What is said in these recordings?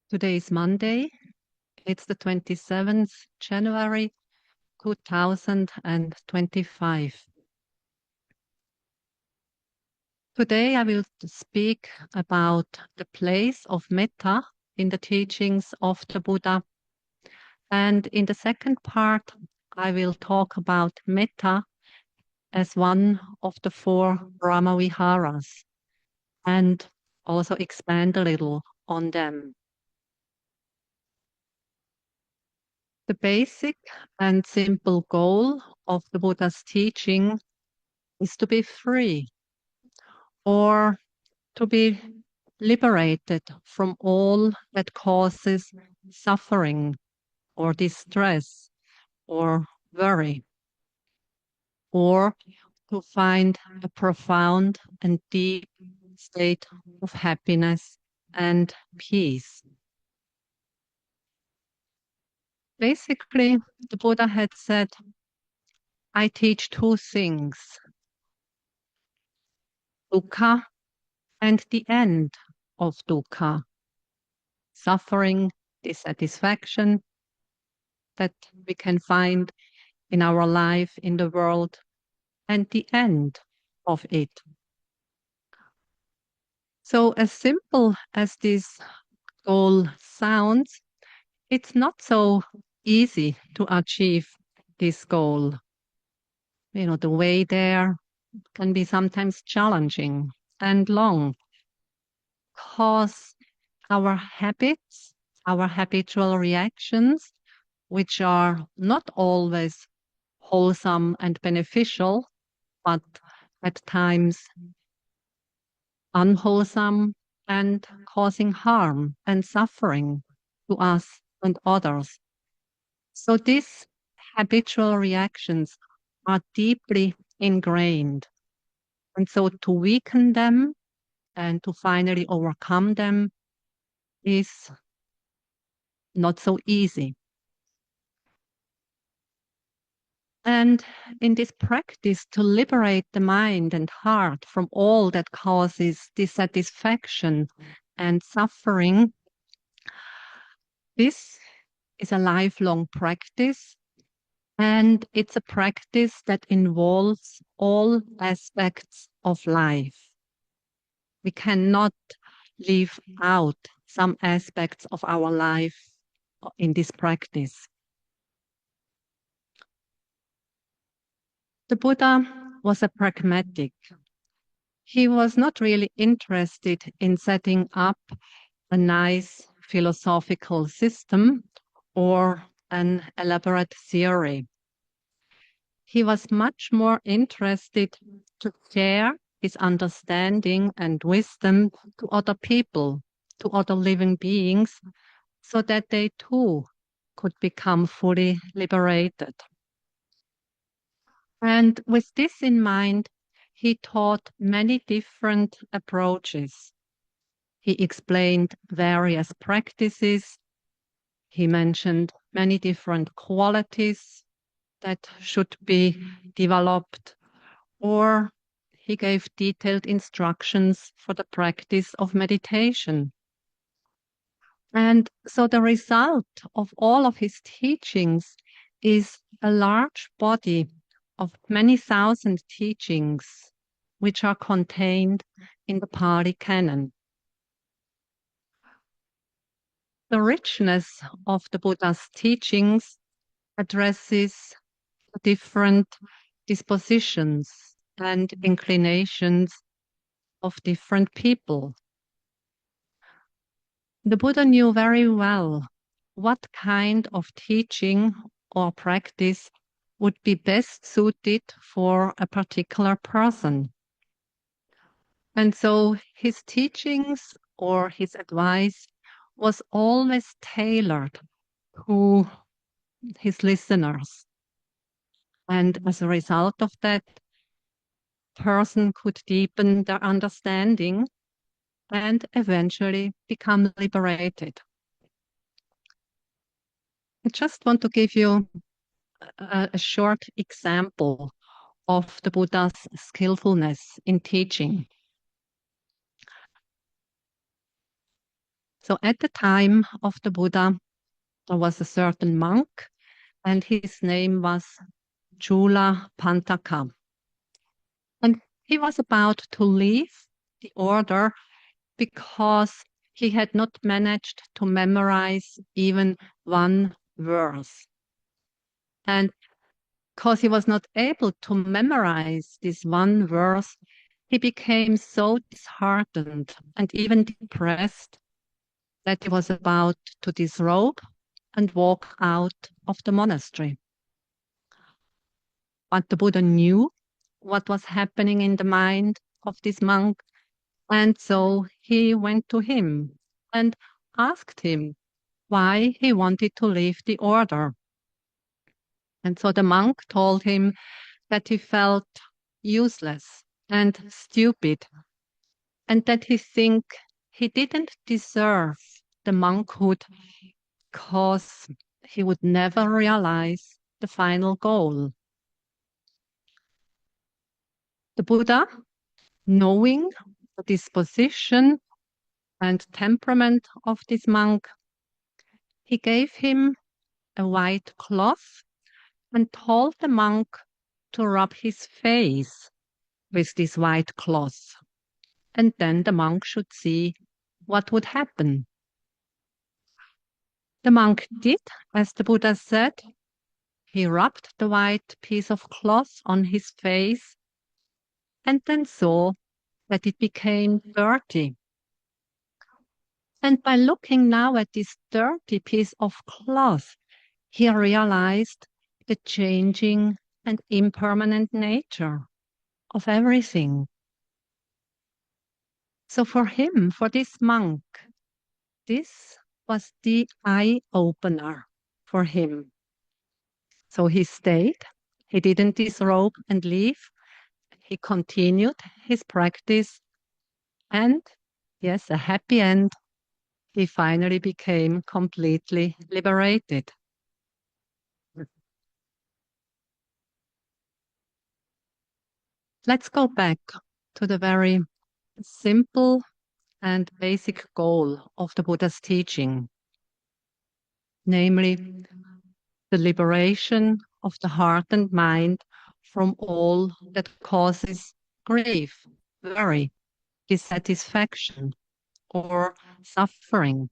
Today is Monday. It's the 27th January 2025. Today I will speak about the place of Metta in the teachings of the Buddha. And in the second part, I will talk about Metta as one of the four Brahmaviharas and also expand a little on them. The basic and simple goal of the Buddha's teaching is to be free or to be liberated from all that causes suffering or distress or worry, or to find a profound and deep state of happiness and peace. Basically, the Buddha had said, I teach two things, dukkha and the end of dukkha, suffering, dissatisfaction that we can find in our life, in the world, and the end of it. So, as simple as this goal sounds, it's not so easy to achieve this goal. You know, the way there can be sometimes challenging and long because our habits, our habitual reactions, which are not always wholesome and beneficial, but at times unwholesome and causing harm and suffering to us and others. So these habitual reactions are deeply ingrained. And so to weaken them and to finally overcome them is not so easy. And in this practice to liberate the mind and heart from all that causes dissatisfaction and suffering, this is a lifelong practice, and it's a practice that involves all aspects of life. We cannot leave out some aspects of our life in this practice. The Buddha was a pragmatic. He was not really interested in setting up a nice philosophical system or an elaborate theory. He was much more interested to share his understanding and wisdom to other people, to other living beings, so that they too could become fully liberated. And with this in mind, he taught many different approaches. He explained various practices. He mentioned many different qualities that should be developed, or he gave detailed instructions for the practice of meditation. And so the result of all of his teachings is a large body of many thousand teachings which are contained in the Pali Canon. The richness of the Buddha's teachings addresses different dispositions and inclinations of different people. The Buddha knew very well what kind of teaching or practice would be best suited for a particular person. And so his teachings or his advice was always tailored to his listeners. And as a result of that, person could deepen their understanding and eventually become liberated. I just want to give you a short example of the Buddha's skillfulness in teaching. So at the time of the Buddha, there was a certain monk, and his name was Chula Pantaka. And he was about to leave the order because he had not managed to memorize even one verse. And because he was not able to memorize this one verse, he became so disheartened and even depressed that he was about to disrobe and walk out of the monastery. But the Buddha knew what was happening in the mind of this monk, and so he went to him and asked him why he wanted to leave the order. And so the monk told him that he felt useless and stupid, and that he didn't deserve the monkhood because he would never realize the final goal. The Buddha, knowing the disposition and temperament of this monk, he gave him a white cloth and told the monk to rub his face with this white cloth. And then the monk should see what would happen. The monk did as the Buddha said. He rubbed the white piece of cloth on his face and then saw that it became dirty. And by looking now at this dirty piece of cloth, he realized the changing and impermanent nature of everything. So for him, for this monk, this was the eye-opener for him. So he stayed, he didn't disrobe and leave, he continued his practice, and yes, a happy end. He finally became completely liberated. Let's go back to the very simple and basic goal of the Buddha's teaching, namely the liberation of the heart and mind from all that causes grief, worry, dissatisfaction, or suffering.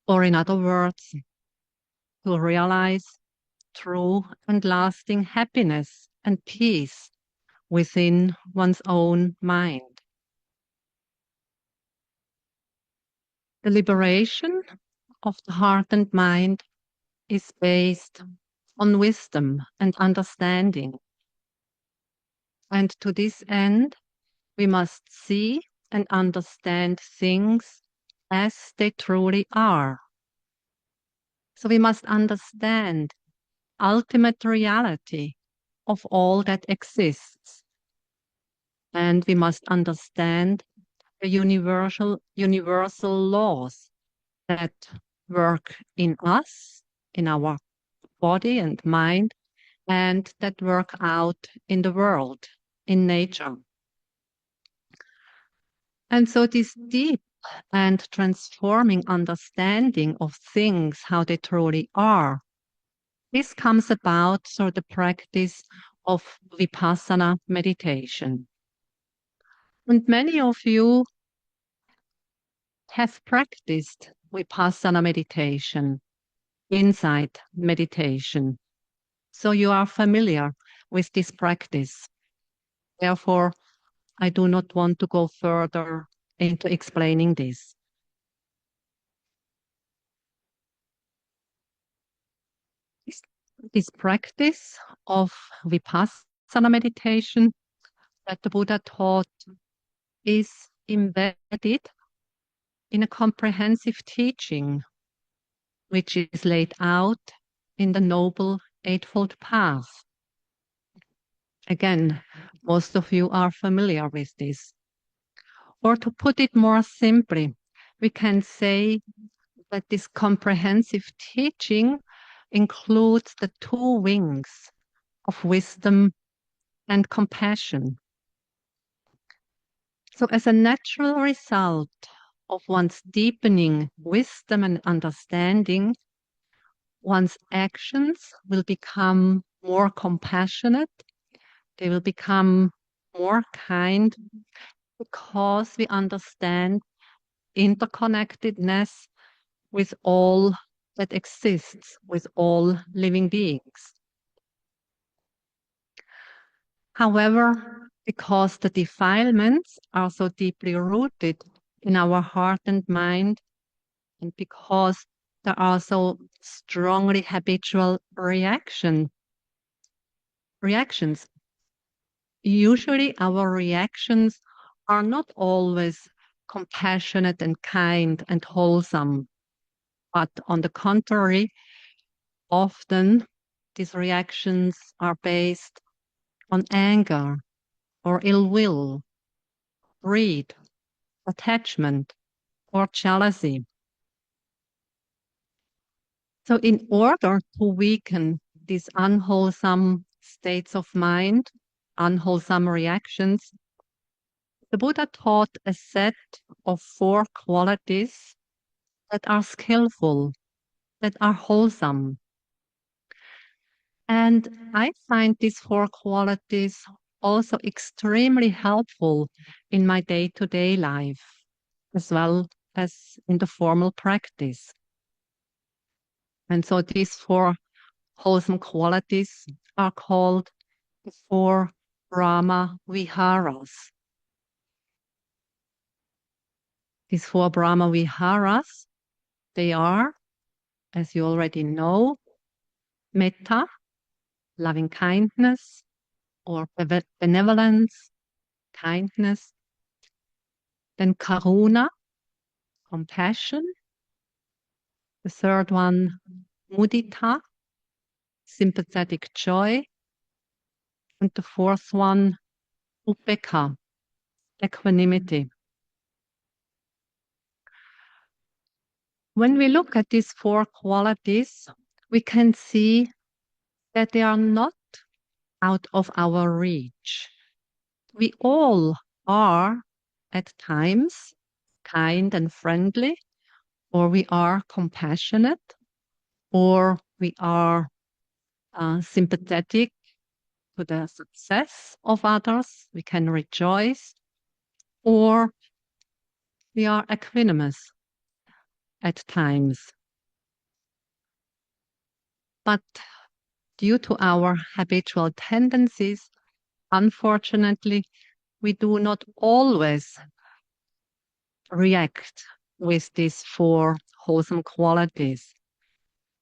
Or in other words, to realize true and lasting happiness and peace within one's own mind. The liberation of the heart and mind is based on wisdom and understanding. And to this end, we must see and understand things as they truly are. So we must understand ultimate reality of all that exists. And we must understand the universal laws that work in us, in our body and mind, and that work out in the world, in nature. And so this deep and transforming understanding of things, how they truly are, this comes about through the practice of vipassana meditation. And many of you have practiced vipassana meditation, insight meditation. So you are familiar with this practice. Therefore, I do not want to go further into explaining this. This practice of vipassana meditation that the Buddha taught is embedded in a comprehensive teaching which is laid out in the Noble Eightfold Path. Again, most of you are familiar with this. Or to put it more simply, we can say that this comprehensive teaching includes the two wings of wisdom and compassion. So as a natural result of one's deepening wisdom and understanding, one's actions will become more compassionate, they will become more kind because we understand interconnectedness with all that exists, with all living beings. However, because the defilements are so deeply rooted in our heart and mind, and because there are so strongly habitual reactions, usually our reactions are not always compassionate and kind and wholesome, but on the contrary, often these reactions are based on anger or ill will, greed, attachment, or jealousy. So, in order to weaken these unwholesome states of mind, unwholesome reactions, the Buddha taught a set of 4 qualities that are skillful, that are wholesome. And I find these 4 qualities also extremely helpful in my day-to-day life, as well as in the formal practice. And so these 4 wholesome qualities are called the 4 Brahma Viharas. These 4 Brahma Viharas, they are, as you already know, Metta, loving kindness, or benevolence, kindness. Then Karuna, compassion. The third one, Mudita, sympathetic joy. And the fourth one, Upekkha, equanimity. When we look at these 4 qualities, we can see that they are not out of our reach. We all are, at times, kind and friendly, or we are compassionate, or we are sympathetic to the success of others. We can rejoice, or we are equanimous at times. But due to our habitual tendencies, unfortunately, we do not always react with these 4 wholesome qualities.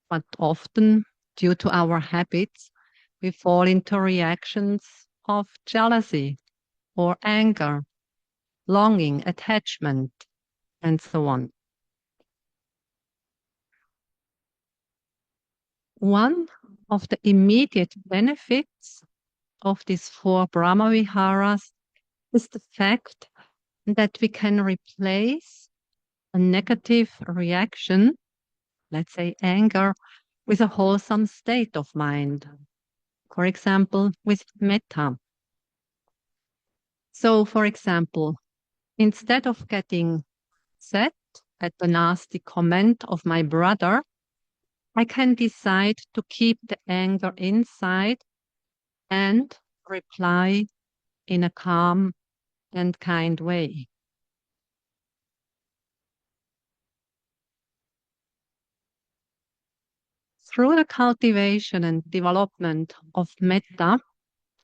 But often, due to our habits, we fall into reactions of jealousy or anger, longing, attachment, and so on. One of the immediate benefits of these 4 Brahma Viharas is the fact that we can replace a negative reaction, let's say anger, with a wholesome state of mind. For example, with metta. So, for example, instead of getting upset at the nasty comment of my brother, I can decide to keep the anger inside and reply in a calm and kind way. Through the cultivation and development of metta,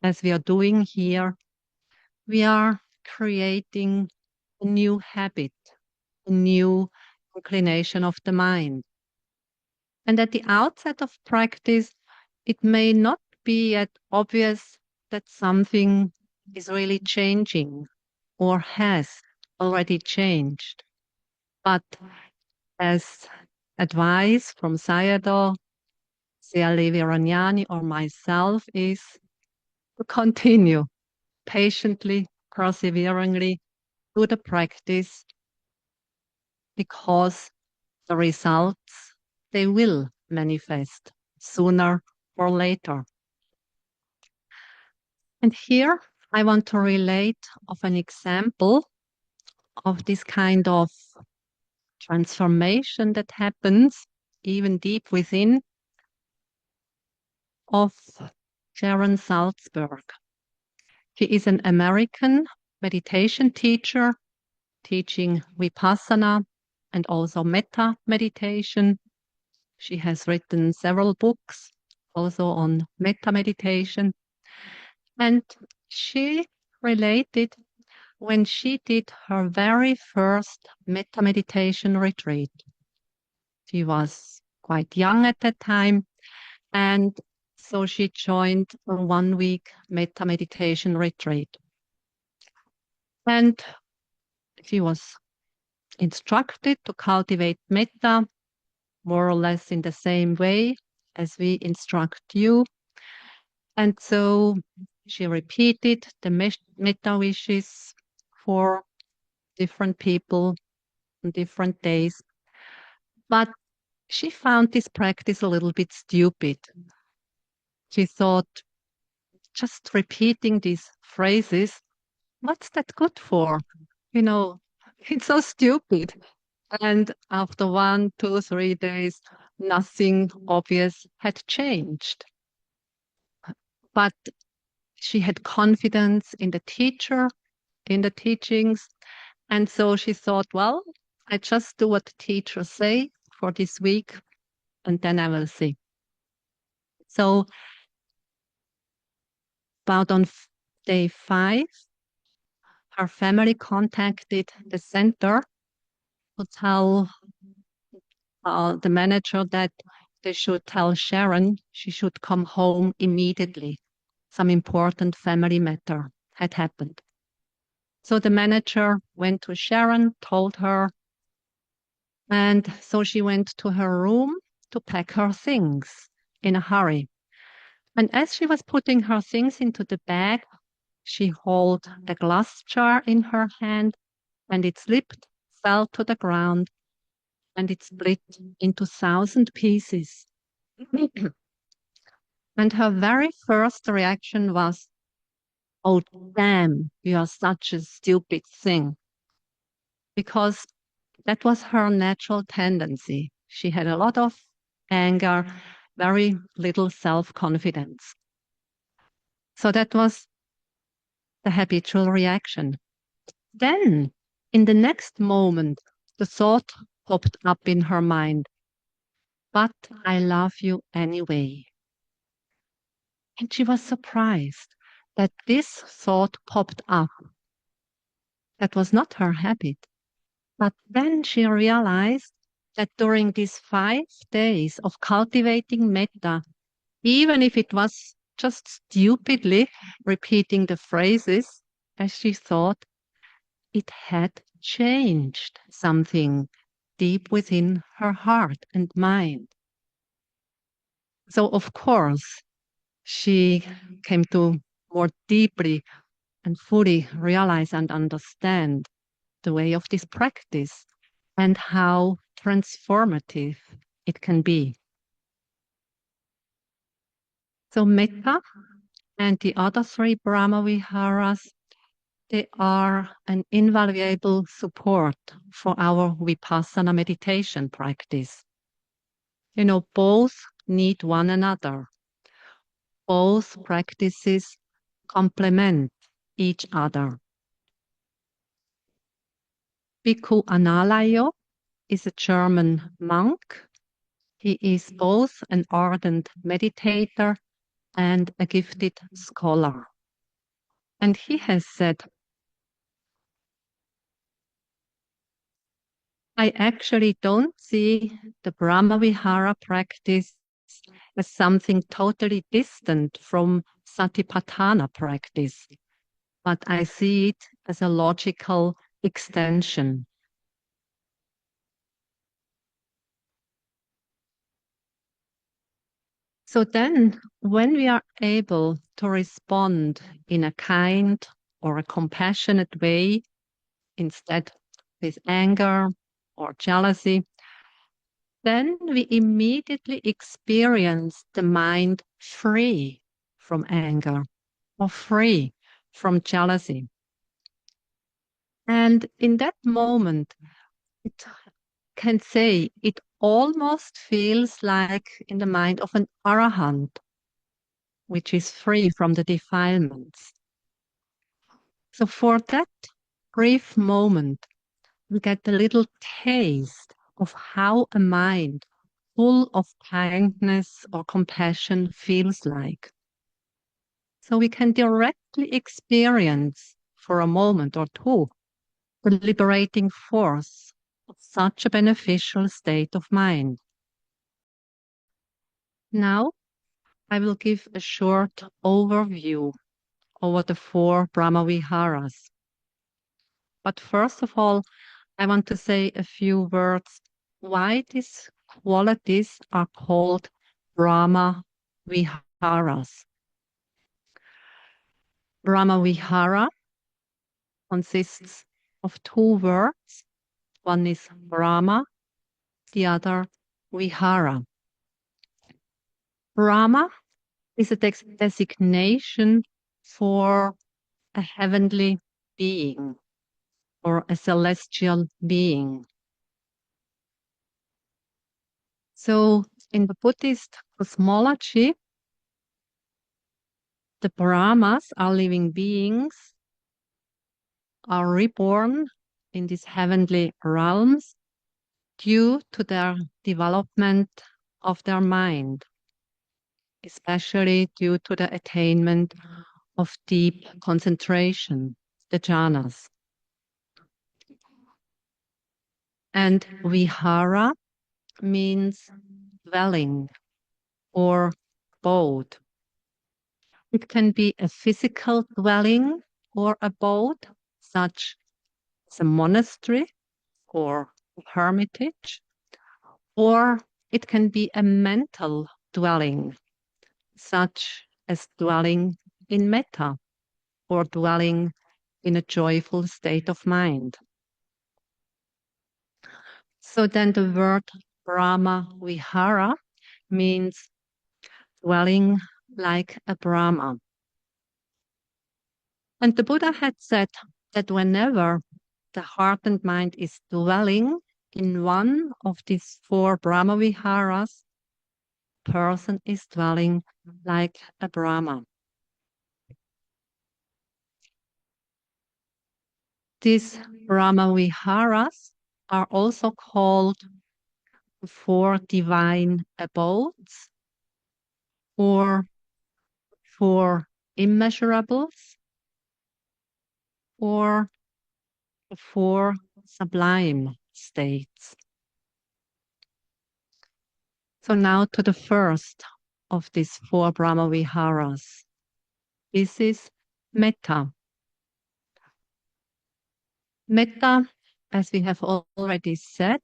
as we are doing here, we are creating a new habit, a new inclination of the mind. And at the outset of practice, it may not be yet obvious that something is really changing or has already changed. But as advice from Sayadaw, Seali Viranyani, or myself is to continue patiently, perseveringly do the practice, because the results, they will manifest sooner or later. And here I want to relate of an example of this kind of transformation that happens even deep within of Sharon Salzberg. She is an American meditation teacher teaching Vipassana and also Metta meditation. She has written several books also on Metta meditation. And she related when she did her very first Metta meditation retreat. She was quite young at that time, and so she joined a 1 week Metta meditation retreat. And she was instructed to cultivate Metta more or less in the same way as we instruct you. And so she repeated the Metta wishes for different people on different days. But she found this practice a little bit stupid. She thought, just repeating these phrases, what's that good for? You know, it's so stupid. And after 1, 2, 3 days, nothing obvious had changed. But she had confidence in the teacher, in the teachings. And so she thought, well, I just do what the teachers say for this week, and then I will see. So about on day 5, her family contacted the center to tell the manager that they should tell Sharon she should come home immediately. Some important family matter had happened. So the manager went to Sharon, told her, and so she went to her room to pack her things in a hurry. And as she was putting her things into the bag, she held the glass jar in her hand, and it slipped, fell to the ground, and it split into 1,000 pieces. And her very first reaction was, oh, damn, you are such a stupid thing. Because that was her natural tendency. She had a lot of anger, very little self-confidence. So that was the habitual reaction. Then, in the next moment, the thought popped up in her mind, but I love you anyway. And she was surprised that this thought popped up. That was not her habit. But then she realized that during these 5 days of cultivating metta, even if it was just stupidly repeating the phrases as she thought, it had changed something deep within her heart and mind. So, of course, she came to more deeply and fully realize and understand the way of this practice and how transformative it can be. So Metta and the other 3 Brahma Viharas, they are an invaluable support for our Vipassana meditation practice. You know, both need one another. Both practices complement each other. Bhikkhu Analayo is a German monk. He is both an ardent meditator and a gifted scholar. And he has said, I actually don't see the Brahmavihara practice as something totally distant from Satipatthana practice, but I see it as a logical extension. So then, when we are able to respond in a kind or a compassionate way, instead with anger or jealousy, then we immediately experience the mind free from anger or free from jealousy. And in that moment, it can say it almost feels like in the mind of an arahant, which is free from the defilements. So for that brief moment, we get a little taste of how a mind full of kindness or compassion feels like. So we can directly experience for a moment or two the liberating force of such a beneficial state of mind. Now, I will give a short overview over the four Brahmaviharas. But first of all, I want to say a few words why these qualities are called Brahma Viharas. Brahma Vihara consists of two words. One is Brahma, the other Vihara. Brahma is a designation for a heavenly being or a celestial being. So in the Buddhist cosmology, the Brahmas are living beings, are reborn in these heavenly realms due to their development of their mind, especially due to the attainment of deep concentration, the jhanas. And vihara means dwelling or abode. It can be a physical dwelling or abode, such as a monastery or hermitage, or it can be a mental dwelling, such as dwelling in metta or dwelling in a joyful state of mind. So then the word Brahma Vihara means dwelling like a Brahma. And the Buddha had said that whenever the heart and mind is dwelling in one of these four Brahma Viharas, person is dwelling like a Brahma. These Brahma Viharas are also called four divine abodes or four immeasurables or four sublime states. So now to the first of these four Brahma Viharas. This is Metta. Metta, as we have already said,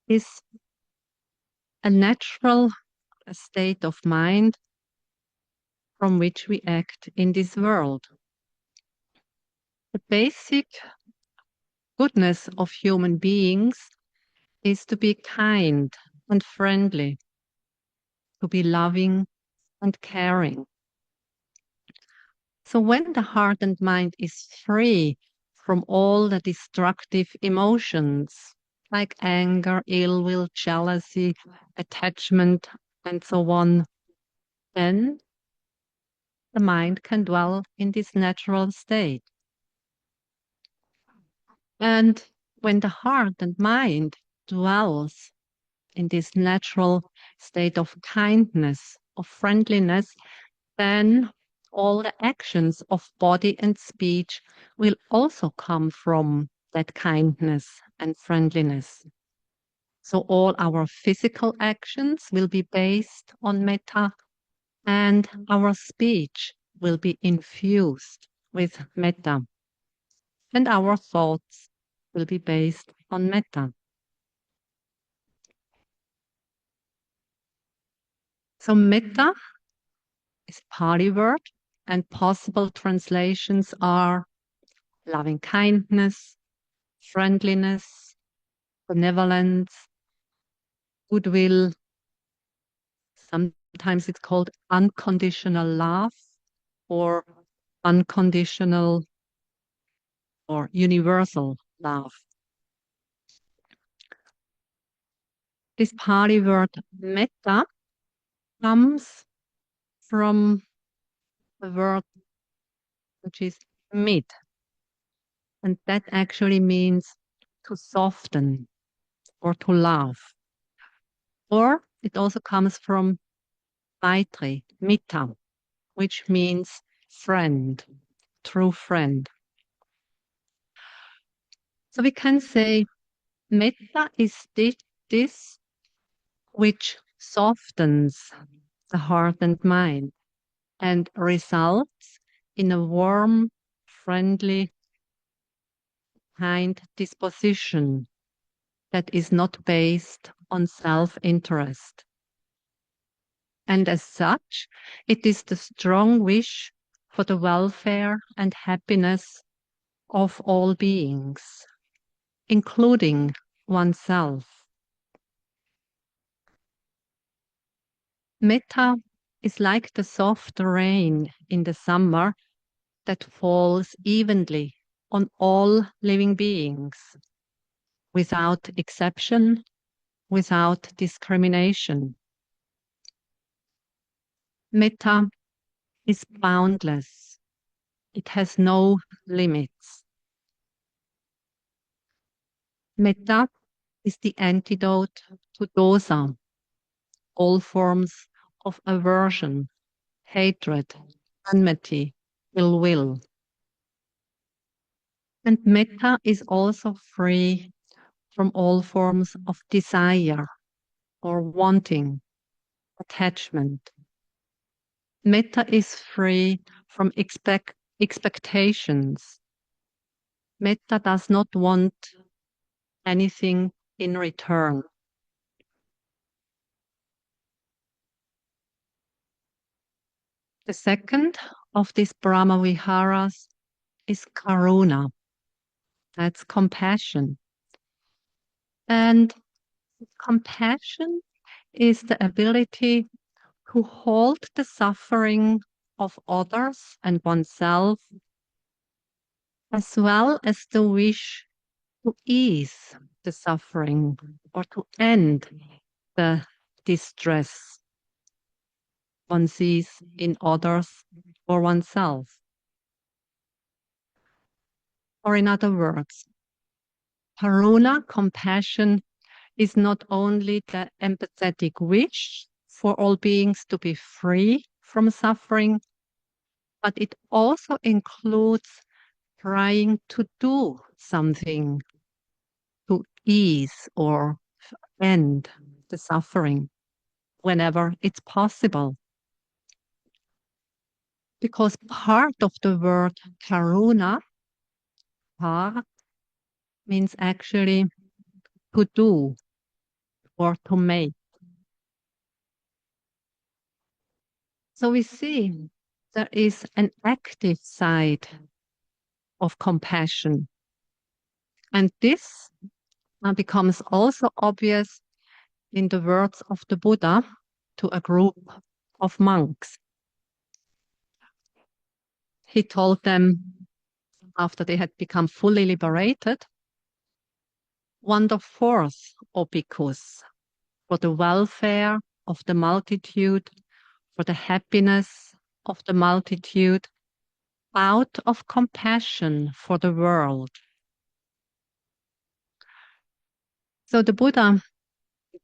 is a natural state of mind from which we act in this world. The basic goodness of human beings is to be kind and friendly, to be loving and caring. So when the heart and mind is free from all the destructive emotions like anger, ill will, jealousy, attachment, and so on, then the mind can dwell in this natural state. And when the heart and mind dwells in this natural state of kindness, of friendliness, then all the actions of body and speech will also come from that kindness and friendliness. So all our physical actions will be based on metta, and our speech will be infused with metta, and our thoughts will be based on metta. So metta is Pali word, and possible translations are loving kindness, friendliness, benevolence, goodwill. Sometimes it's called unconditional love or unconditional or universal love. This Pali word metta comes from a word which is mid, and that actually means to soften or to love. Or it also comes from Maitri, Metta, which means friend, true friend. So we can say metta is this which softens the heart and mind and results in a warm, friendly, kind disposition that is not based on self-interest. And as such, it is the strong wish for the welfare and happiness of all beings, including oneself. Metta is like the soft rain in the summer that falls evenly on all living beings, without exception, without discrimination. Metta is boundless. It has no limits. Metta is the antidote to dosa, all forms of aversion, hatred, enmity, ill will. And metta is also free from all forms of desire or wanting, attachment. Metta is free from expectations. Metta does not want anything in return. The second of these Brahma Viharas is Karuna. That's compassion. And compassion is the ability to hold the suffering of others and oneself, as well as the wish to ease the suffering or to end the distress one sees in others or oneself. Or in other words, Karuna, compassion, is not only the empathetic wish for all beings to be free from suffering, but it also includes trying to do something to ease or end the suffering whenever it's possible. Because part of the word karuna, kar, means actually to do or to make. So we see there is an active side of compassion. And this becomes also obvious in the words of the Buddha to a group of monks. He told them, after they had become fully liberated, wander forth, O bhikkhus, for the welfare of the multitude, for the happiness of the multitude, out of compassion for the world. So the Buddha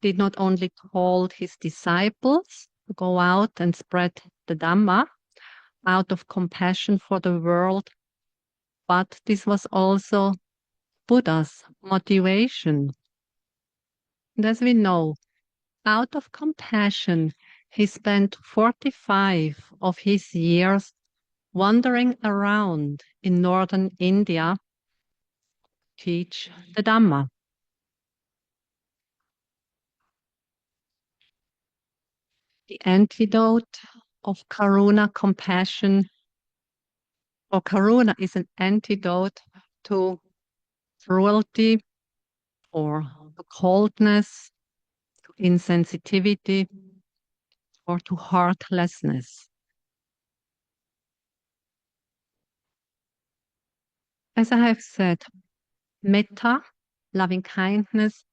did not only call his disciples to go out and spread the Dhamma out of compassion for the world, but this was also Buddha's motivation. And as we know, out of compassion, he spent 45 of his years wandering around in northern India to teach the Dhamma. The antidote of Karuna, compassion, or Karuna is an antidote to cruelty or to coldness, to insensitivity, or to heartlessness. As I have said, metta, loving kindness,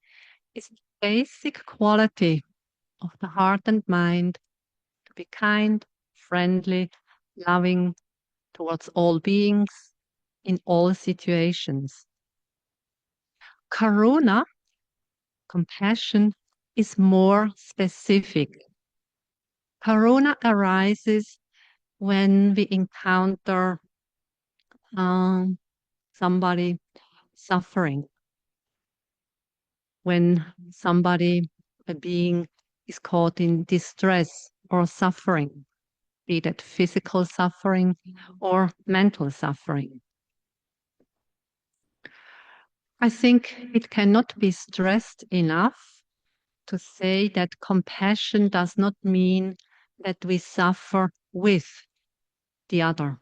is basic quality of the heart and mind to be kind, friendly, loving towards all beings in all situations. Karuna, compassion, is more specific. Karuna arises when we encounter somebody suffering, when somebody, a being, is caught in distress or suffering, be that physical suffering or mental suffering. I think it cannot be stressed enough to say that compassion does not mean that we suffer with the other.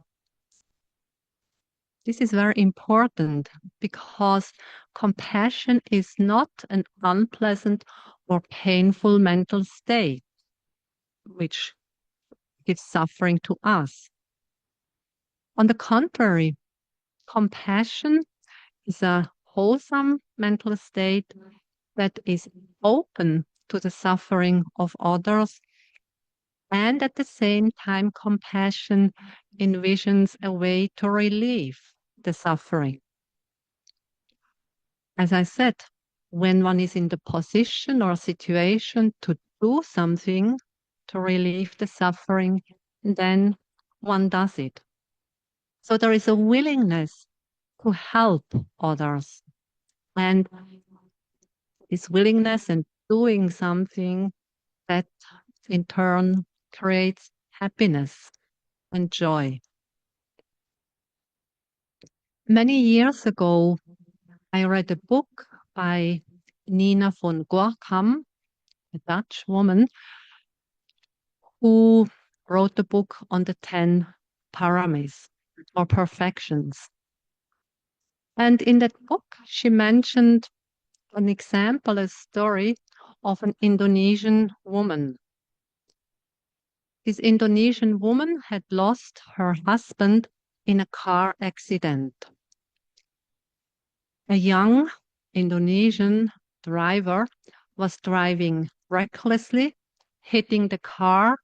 This is very important because compassion is not an unpleasant or painful mental state which gives suffering to us. On the contrary, compassion is a wholesome mental state that is open to the suffering of others, and at the same time, compassion envisions a way to relieve the suffering. As I said, when one is in the position or situation to do something to relieve the suffering, then one does it. So there is a willingness to help others. And this willingness and doing something that in turn creates happiness and joy. Many years ago, I read a book by Nina von Gorkam, a Dutch woman, who wrote the book on the 10 paramis or perfections. And in that book, she mentioned an example, a story of an Indonesian woman. This Indonesian woman had lost her husband in a car accident. A young Indonesian driver was driving recklessly, hitting the car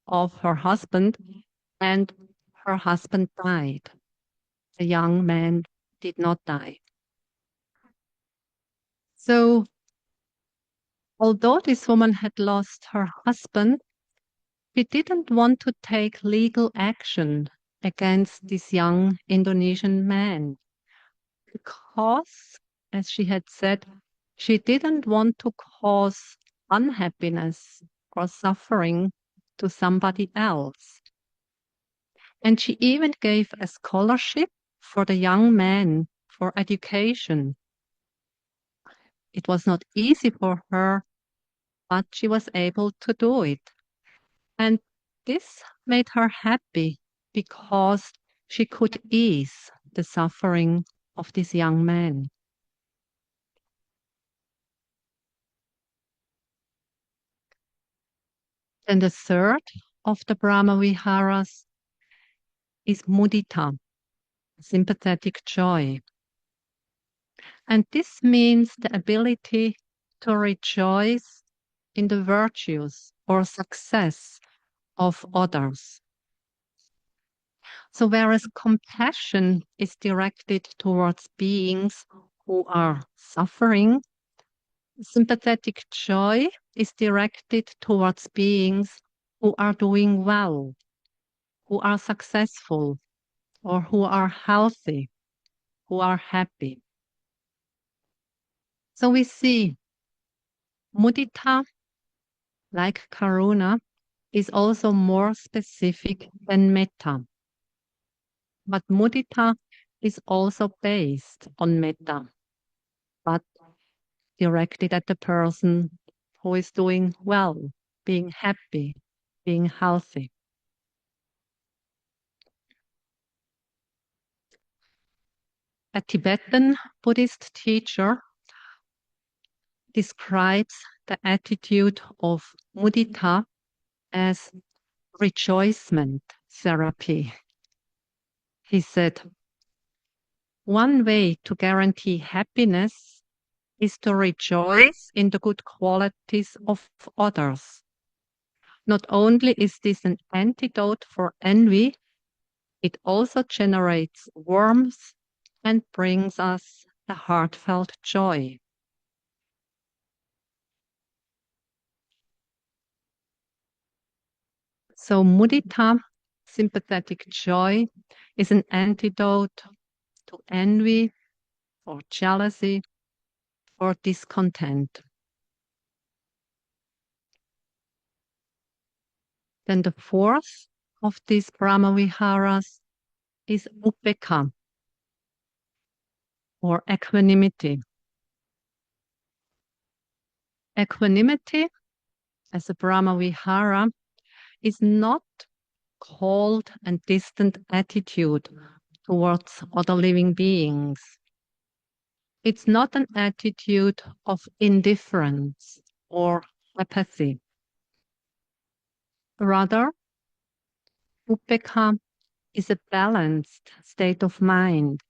of her husband, and her husband died. The young man did not die. So, although this woman had lost her husband, she didn't want to take legal action against this young Indonesian man because, as she had said, she didn't want to cause unhappiness or suffering to somebody else. And she even gave a scholarship for the young man for education. It was not easy for her, but she was able to do it. And this made her happy because she could ease the suffering of this young man. And the third of the Brahma Viharas is mudita, sympathetic joy. And this means the ability to rejoice in the virtues or success of others. So whereas compassion is directed towards beings who are suffering, sympathetic joy is directed towards beings who are doing well, who are successful, or who are healthy, who are happy. So we see mudita, like karuna, is also more specific than metta. But mudita is also based on metta, but directed at the person who is doing well, being happy, being healthy. A Tibetan Buddhist teacher describes the attitude of mudita as rejoicement therapy. He said, one way to guarantee happiness is to rejoice in the good qualities of others. Not only is this an antidote for envy, it also generates warmth and brings us a heartfelt joy. So, mudita, sympathetic joy, is an antidote to envy or jealousy or discontent. Then the fourth of these Brahmaviharas is upekkha or equanimity. Equanimity as a Brahmavihara is not cold and distant attitude towards other living beings. It's not an attitude of indifference or apathy. Rather, upekkha is a balanced state of mind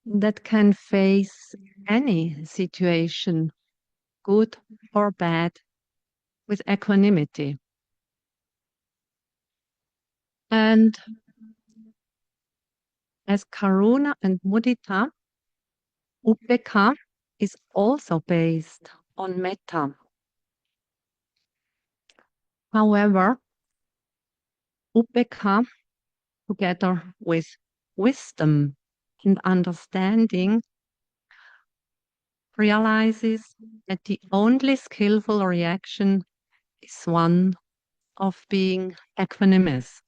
that can face any situation, good or bad, with equanimity. And as karuna and mudita, upekkha is also based on metta. However, upekkha, together with wisdom and understanding, realizes that the only skillful reaction is one of being equanimous.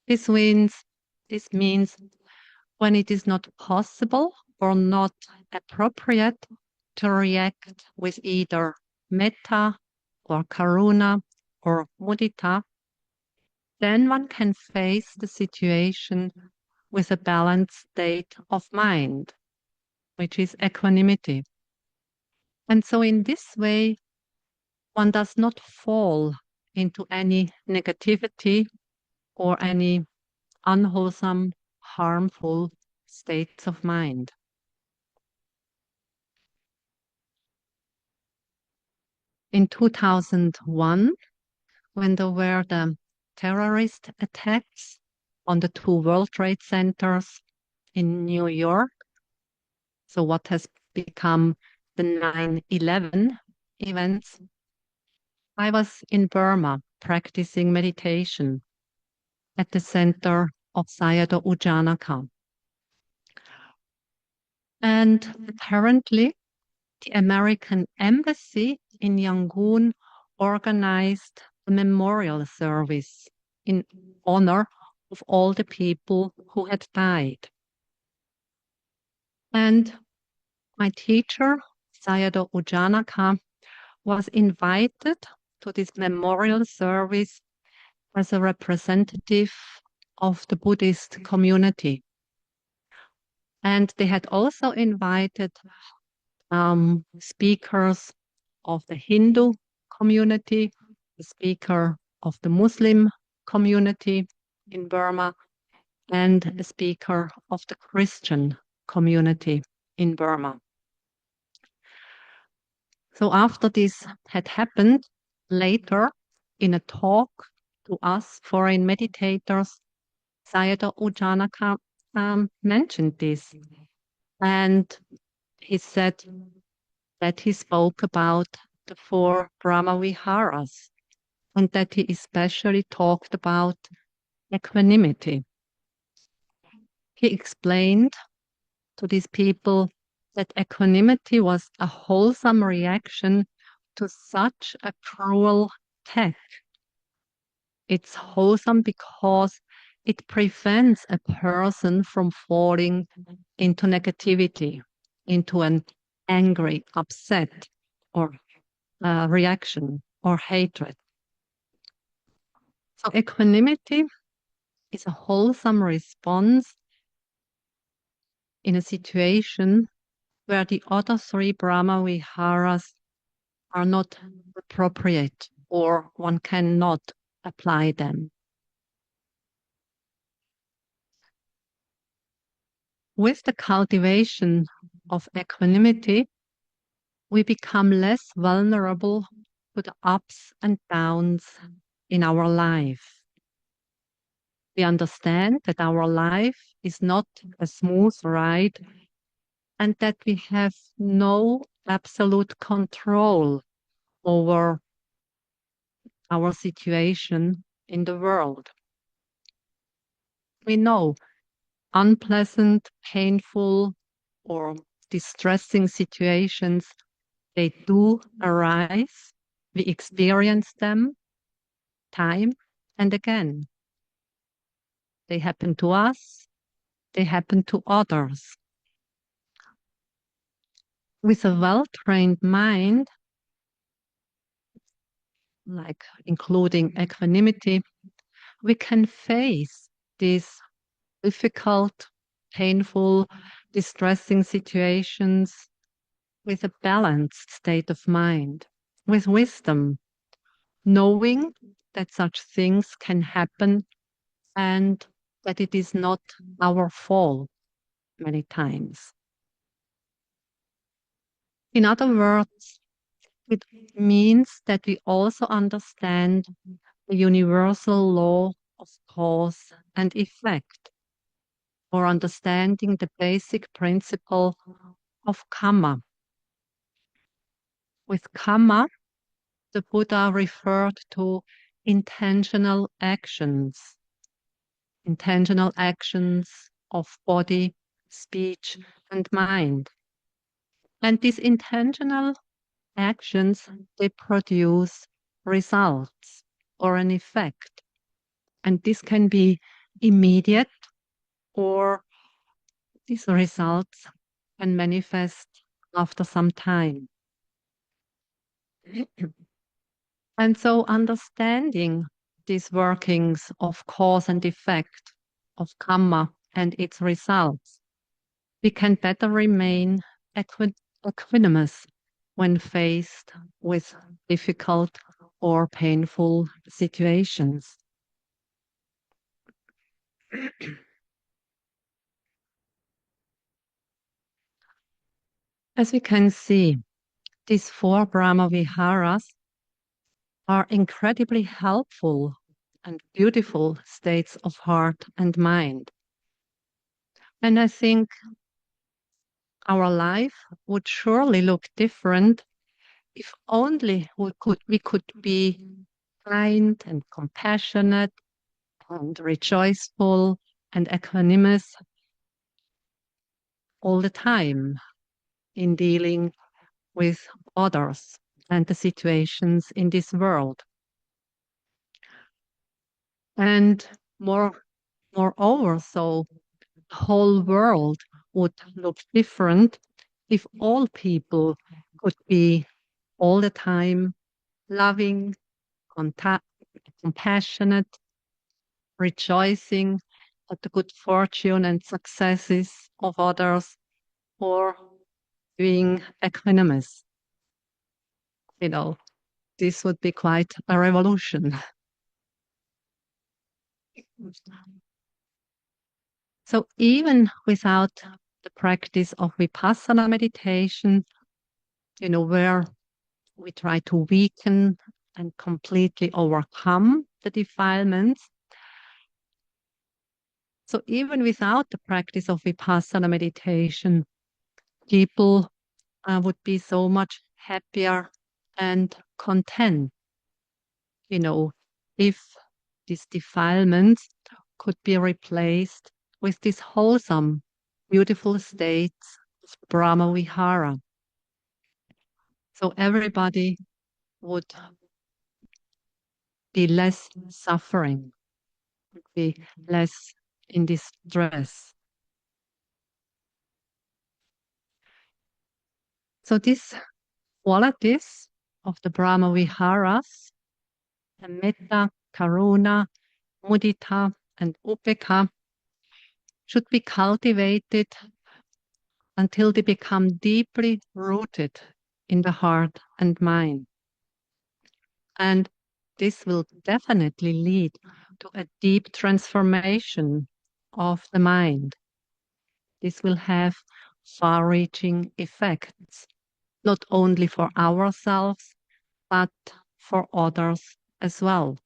This means when it is not possible or not appropriate to react with either metta or karuna or mudita, then one can face the situation with a balanced state of mind, which is equanimity. And so in this way, one does not fall into any negativity or any unwholesome, harmful states of mind. In 2001, when there were the terrorist attacks on the two World Trade Centers in New York, so what has become the 9/11 events, I was in Burma practicing meditation at the center of Sayadaw U Janaka. And apparently, the American embassy in Yangon organized a memorial service in honor of all the people who had died. And my teacher, Sayadaw U Janaka, was invited to this memorial service as a representative of the Buddhist community. And they had also invited speakers of the Hindu community, the speaker of the Muslim community in Burma, and a speaker of the Christian community in Burma. So after this had happened, later in a talk to us foreign meditators, Sayadaw U Janaka mentioned this. And he said that he spoke about the four Brahmaviharas and that he especially talked about equanimity. He explained to these people that equanimity was a wholesome reaction to such a cruel attack. It's wholesome because it prevents a person from falling into negativity, into an angry, upset, or reaction or hatred. So equanimity is a wholesome response in a situation where the other three Brahma Viharas are not appropriate or one cannot apply them. With the cultivation of equanimity, we become less vulnerable to the ups and downs in our life. We understand that our life is not a smooth ride and that we have no absolute control over our situation in the world. We know unpleasant, painful, or distressing situations, they do arise. We experience them time and again. They happen to us, they happen to others. With a well-trained mind, like including equanimity, we can face these difficult, painful, distressing situations with a balanced state of mind, with wisdom, knowing that such things can happen and that it is not our fault many times. In other words, it means that we also understand the universal law of cause and effect, or understanding the basic principle of karma. With karma, the Buddha referred to intentional actions of body, speech, and mind. And these intentional actions, they produce results or an effect. And this can be immediate, or these results can manifest after some time. And so understanding these workings of cause and effect, of karma and its results, we can better remain equanimous when faced with difficult or painful situations. As we can see, these four Brahma Viharas are incredibly helpful and beautiful states of heart and mind. And I think our life would surely look different if only we could be kind and compassionate and rejoiceful and equanimous all the time in dealing with others and the situations in this world. And moreover, so the whole world would look different if all people could be all the time loving, compassionate, rejoicing at the good fortune and successes of others, or being equanimous. You know, this would be quite a revolution. So even without the practice of vipassana meditation, where we try to weaken and completely overcome the defilements. So even without the practice of vipassana meditation, people would be so much happier and content, if these defilements could be replaced with these wholesome, beautiful states of Brahma Vihara. So everybody would be less suffering, would be less in distress. So these qualities of the Brahma Viharas, the Metta, Karuna, Mudita, and Upekkha, should be cultivated until they become deeply rooted in the heart and mind. And this will definitely lead to a deep transformation of the mind. This will have far-reaching effects not only for ourselves, but for others as well.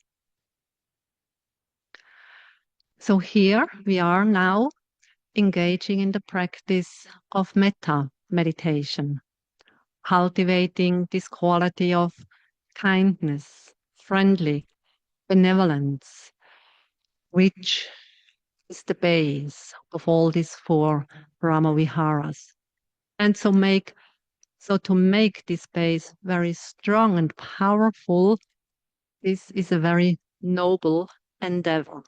So here we are now engaging in the practice of metta meditation, cultivating this quality of kindness, friendly, benevolence, which is the base of all these four Brahmaviharas. And so to make this base very strong and powerful, this is a very noble endeavor.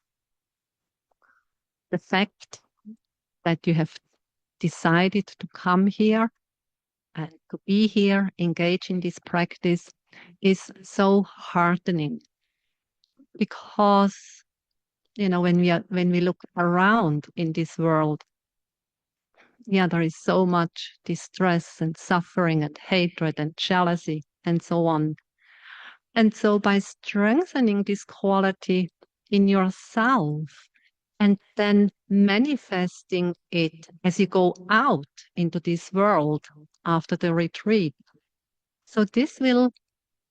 The fact that you have decided to come here and to be here, engage in this practice, is so heartening because when we look around in this world, there is so much distress and suffering and hatred and jealousy and so on. And so by strengthening this quality in yourself and then manifesting it as you go out into this world after the retreat, so this will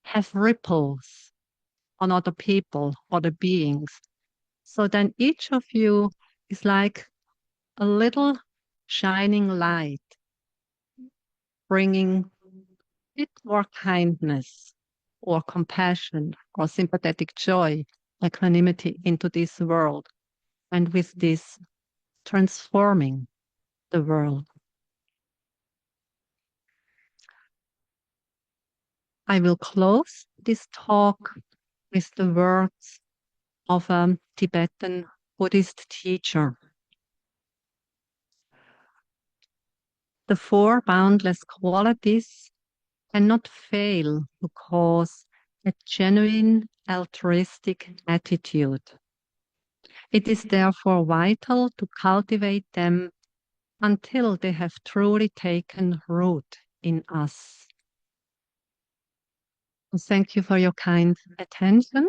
have ripples on other people, other beings. So then each of you is like a little shining light, bringing a bit more kindness or compassion or sympathetic joy, equanimity into this world. And with this, transforming the world. I will close this talk with the words of a Tibetan Buddhist teacher. The four boundless qualities cannot fail to cause a genuine altruistic attitude. It is therefore vital to cultivate them until they have truly taken root in us. Thank you for your kind attention.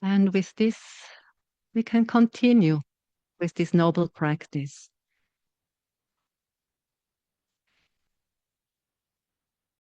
And with this, we can continue with this noble practice.